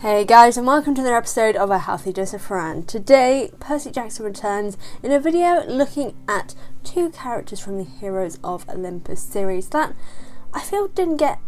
Hey guys, and welcome to another episode of A Healthy Dose of Fran. Today, Percy Jackson returns in a video looking at two characters from the Heroes of Olympus series that I feel didn't get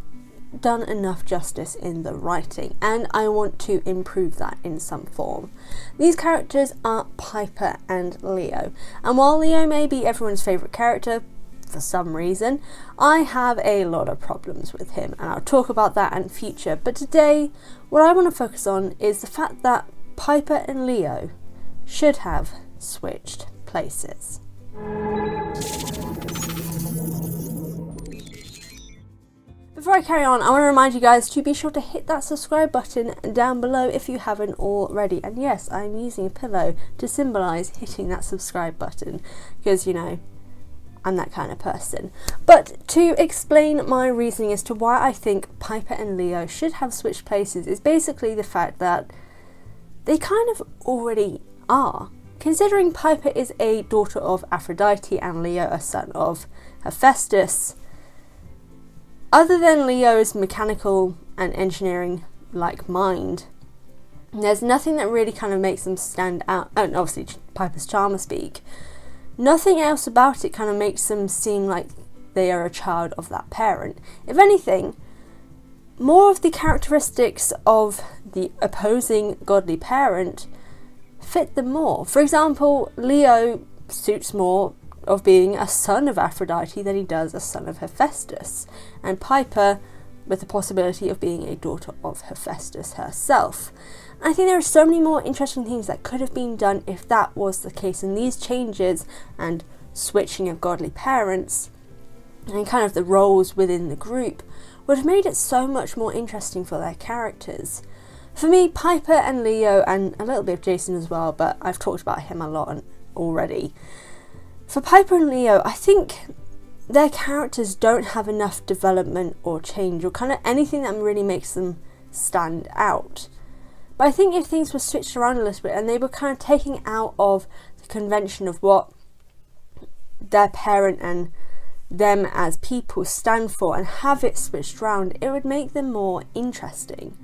done enough justice in the writing, and I want to improve that in some form. These characters are Piper and Leo, and while Leo may be everyone's favourite character for some reason, I have a lot of problems with him, and I'll talk about that in future. But today, what I want to focus on is the fact that Piper and Leo should have switched places. Before I carry on, I want to remind you guys to be sure to hit that subscribe button down below if you haven't already. And yes, I'm using a pillow to symbolise hitting that subscribe button, because, you know, I'm that kind of person. But to explain my reasoning as to why I think Piper and Leo should have switched places is basically the fact that they kind of already are. Considering Piper is a daughter of Aphrodite and Leo a son of Hephaestus, other than Leo's mechanical and engineering like mind, there's nothing that really kind of makes them stand out. And obviously Piper's charm speak. Nothing else about it kind of makes them seem like they are a child of that parent. If anything, more of the characteristics of the opposing godly parent fit them more. For example, Leo suits more of being a son of Aphrodite than he does a son of Hephaestus, and Piper with the possibility of being a daughter of Hephaestus herself. I think there are so many more interesting things that could have been done if that was the case, and these changes and switching of godly parents and kind of the roles within the group would have made it so much more interesting for their characters. For me, Piper and Leo, and a little bit of Jason as well, but I've talked about him a lot already. For Piper and Leo, I think their characters don't have enough development or change or kind of anything that really makes them stand out. But I think if things were switched around a little bit and they were kind of taking out of the convention of what their parent and them as people stand for and have it switched around, it would make them more interesting.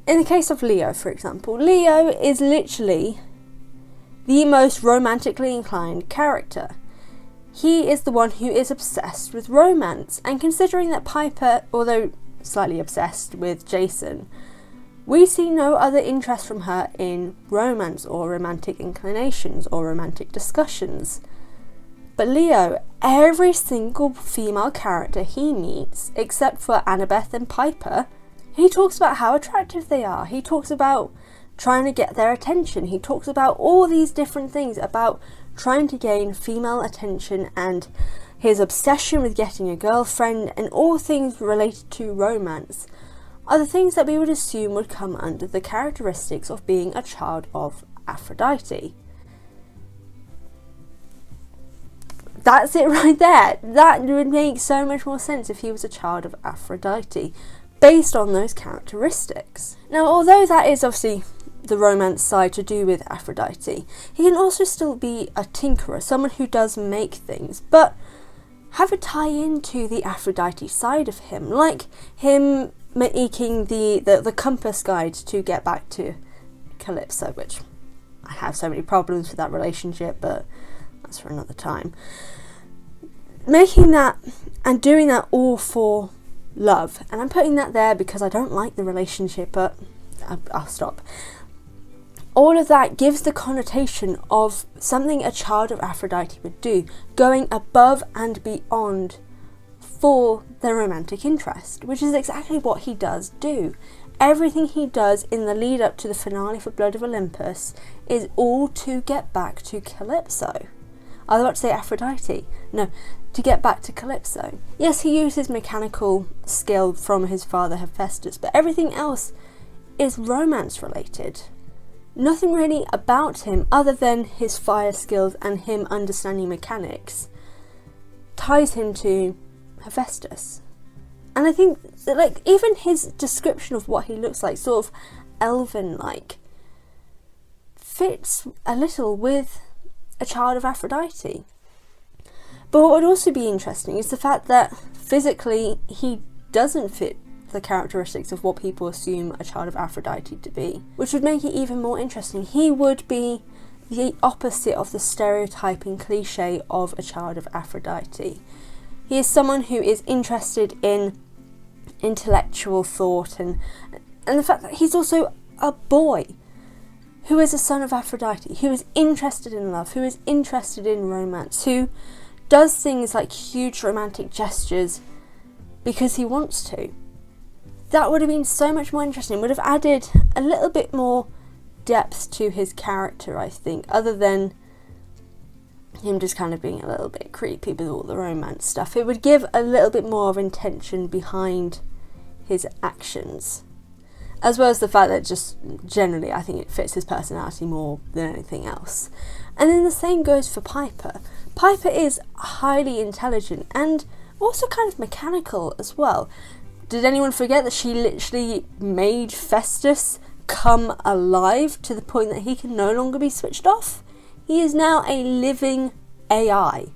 In the case of Leo, for example, Leo is literally the most romantically inclined character. He is the one who is obsessed with romance, and considering that Piper, although slightly obsessed with Jason, we see no other interest from her in romance or romantic inclinations or romantic discussions. But Leo, every single female character he meets, except for Annabeth and Piper, he talks about how attractive they are. He talks about trying to get their attention. He talks about all these different things about trying to gain female attention and his obsession with getting a girlfriend, and all things related to romance are the things that we would assume would come under the characteristics of being a child of Aphrodite. That's it right there. That would make so much more sense if he was a child of Aphrodite, based on those characteristics. Now, although that is obviously the romance side to do with Aphrodite, he can also still be a tinkerer, someone who does make things, but have a tie into the Aphrodite side of him, like him making the compass guide to get back to Calypso, which I have so many problems with that relationship, but that's for another time. Making that and doing that all for love, and I'm putting that there because I don't like the relationship, but I'll stop. All of that gives the connotation of something a child of Aphrodite would do, going above and beyond for their romantic interest, which is exactly what he does do. Everything he does in the lead up to the finale for Blood of Olympus is all to get back to Calypso. I was about to say Aphrodite. No, to get back to Calypso. Yes, he uses mechanical skill from his father Hephaestus, but everything else is romance related. Nothing really about him other than his fire skills and him understanding mechanics ties him to Hephaestus. And I think that, like, even his description of what he looks like, sort of elven-like, fits a little with a child of Aphrodite. But what would also be interesting is the fact that physically he doesn't fit the characteristics of what people assume a child of Aphrodite to be, which would make it even more interesting. He would be the opposite of the stereotyping cliche of a child of Aphrodite. He is someone who is interested in intellectual thought and the fact that he's also a boy who is a son of Aphrodite, who is interested in love, who is interested in romance, who does things like huge romantic gestures because he wants to. That would have been so much more interesting, would have added a little bit more depth to his character, I think, other than him just kind of being a little bit creepy with all the romance stuff. It would give a little bit more of intention behind his actions, as well as the fact that just generally I think it fits his personality more than anything else. And then the same goes for Piper. Piper is highly intelligent and also kind of mechanical as well. Did anyone forget that she literally made Hephaestus come alive to the point that he can no longer be switched off? He is now a living AI.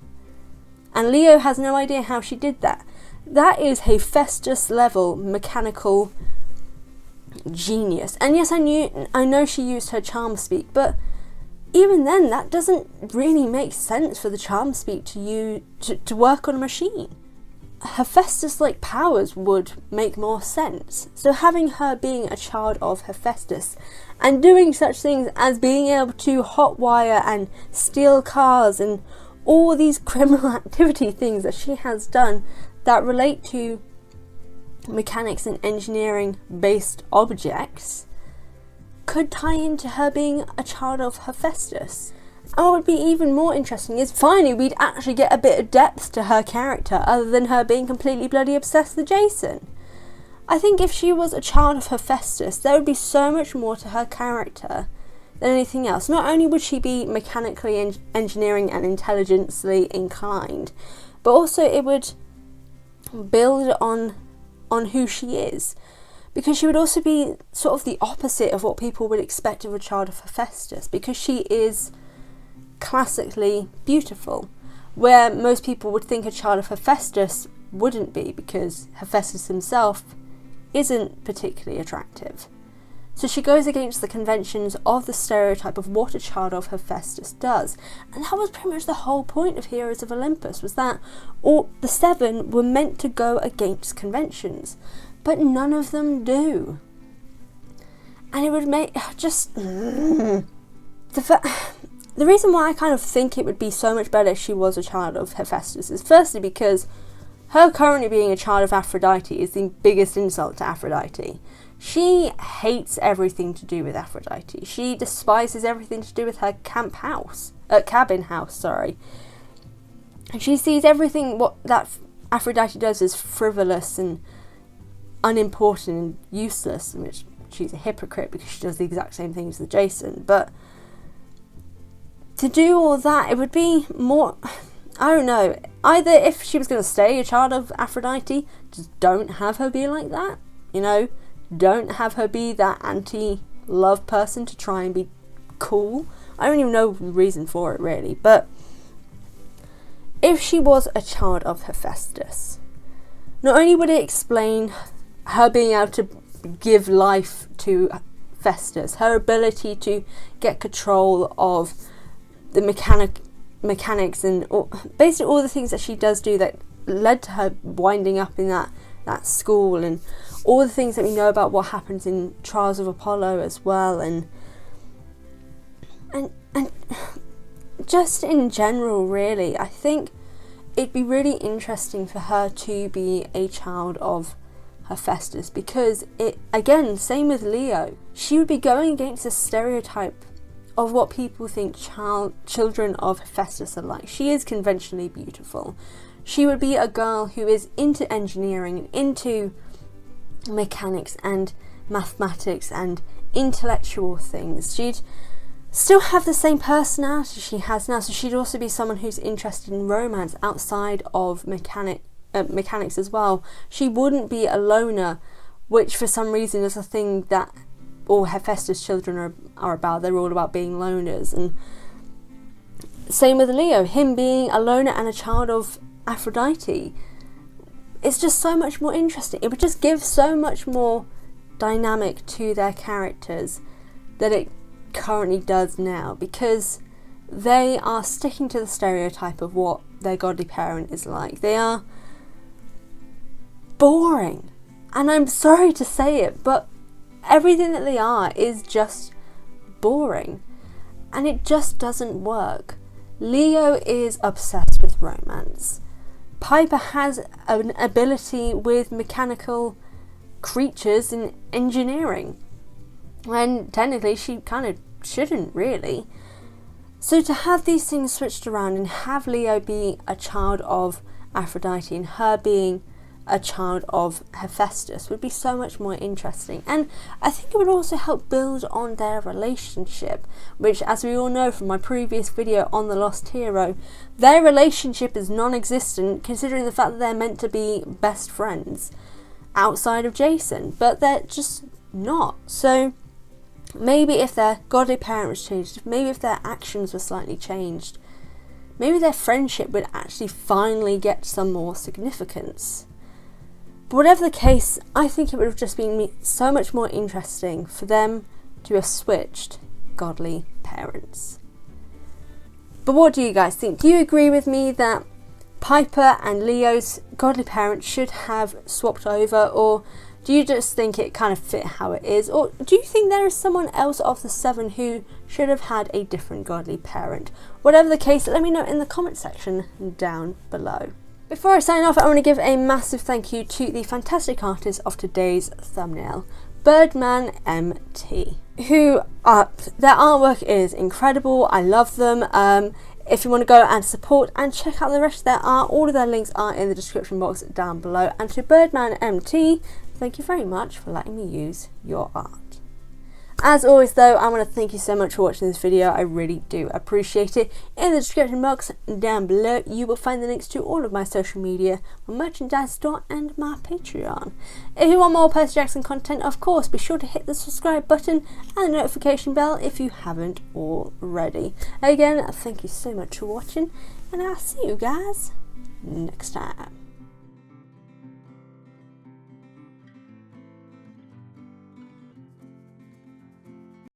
And Leo has no idea how she did that. That is Hephaestus level mechanical genius. And yes, I know she used her charm speak, but even then that doesn't really make sense for the charm speak to work on a machine. Hephaestus-like powers would make more sense. So having her being a child of Hephaestus and doing such things as being able to hotwire and steal cars and all these criminal activity things that she has done that relate to mechanics and engineering based objects could tie into her being a child of Hephaestus. And what would be even more interesting is finally we'd actually get a bit of depth to her character other than her being completely bloody obsessed with Jason. I think if she was a child of Hephaestus, there would be so much more to her character than anything else. Not only would she be mechanically engineering and intelligently inclined, but also it would build on who she is. Because she would also be sort of the opposite of what people would expect of a child of Hephaestus, because she is classically beautiful, where most people would think a child of Hephaestus wouldn't be, because Hephaestus himself isn't particularly attractive. So she goes against the conventions of the stereotype of what a child of Hephaestus does. And that was pretty much the whole point of Heroes of Olympus, was that all the 7 were meant to go against conventions, but none of them do. And it would make just the reason why I kind of think it would be so much better if she was a child of Hephaestus is firstly because her currently being a child of Aphrodite is the biggest insult to Aphrodite. She hates everything to do with Aphrodite. She despises everything to do with her cabin house. And she sees everything what that Aphrodite does as frivolous and unimportant and useless, which she's a hypocrite because she does the exact same things as Jason. But to do all that, it would be more, I don't know, either if she was going to stay a child of Aphrodite, just don't have her be like that, don't have her be that anti-love person to try and be cool. I don't even know the reason for it really, but if she was a child of Hephaestus, not only would it explain her being able to give life to Hephaestus, her ability to get control of the mechanics and basically all the things that she does do that led to her winding up in that school, and all the things that we know about what happens in Trials of Apollo as well, and just in general really, I think it'd be really interesting for her to be a child of Hephaestus, because it, again, same with Leo, she would be going against the stereotype of what people think children of Hephaestus are like. She is conventionally beautiful. She would be a girl who is into engineering and into mechanics and mathematics and intellectual things. She'd still have the same personality she has now, so she'd also be someone who's interested in romance outside of mechanics as well. She wouldn't be a loner, which for some reason is a thing that all Hephaestus children are about. They're all about being loners. And same with Leo, him being a loner and a child of Aphrodite. it's just so much more interesting. It would just give so much more dynamic to their characters than it currently does now, because they are sticking to the stereotype of what their godly parent is like. They are boring, and I'm sorry to say it, but everything that they are is just boring, and it just doesn't work. Leo is obsessed with romance. Piper has an ability with mechanical creatures and engineering, when technically she kind of shouldn't really. So to have these things switched around and have Leo be a child of Aphrodite and her being a child of Hephaestus would be so much more interesting, and I think it would also help build on their relationship, which, as we all know from my previous video on the Lost Hero, their relationship is non-existent considering the fact that they're meant to be best friends outside of Jason, but they're just not. So maybe if their godly parents changed, maybe if their actions were slightly changed, maybe their friendship would actually finally get some more significance. But whatever the case, I think it would have just been so much more interesting for them to have switched godly parents. But what do you guys think? Do you agree with me that Piper and Leo's godly parents should have swapped over, or do you just think it kind of fit how it is? Or do you think there is someone else of the 7 who should have had a different godly parent? Whatever the case, let me know in the comment section down below. Before I sign off, I want to give a massive thank you to the fantastic artist of today's thumbnail, Birdman MT, their artwork is incredible. I love them. If you want to go and support and check out the rest of their art, all of their links are in the description box down below. And to Birdman MT, thank you very much for letting me use your art. As always though, I want to thank you so much for watching this video. I really do appreciate it. In the description box down below, you will find the links to all of my social media, my merchandise store and my Patreon. If you want more Percy Jackson content, of course, be sure to hit the subscribe button and the notification bell if you haven't already. Again, thank you so much for watching, and I'll see you guys next time.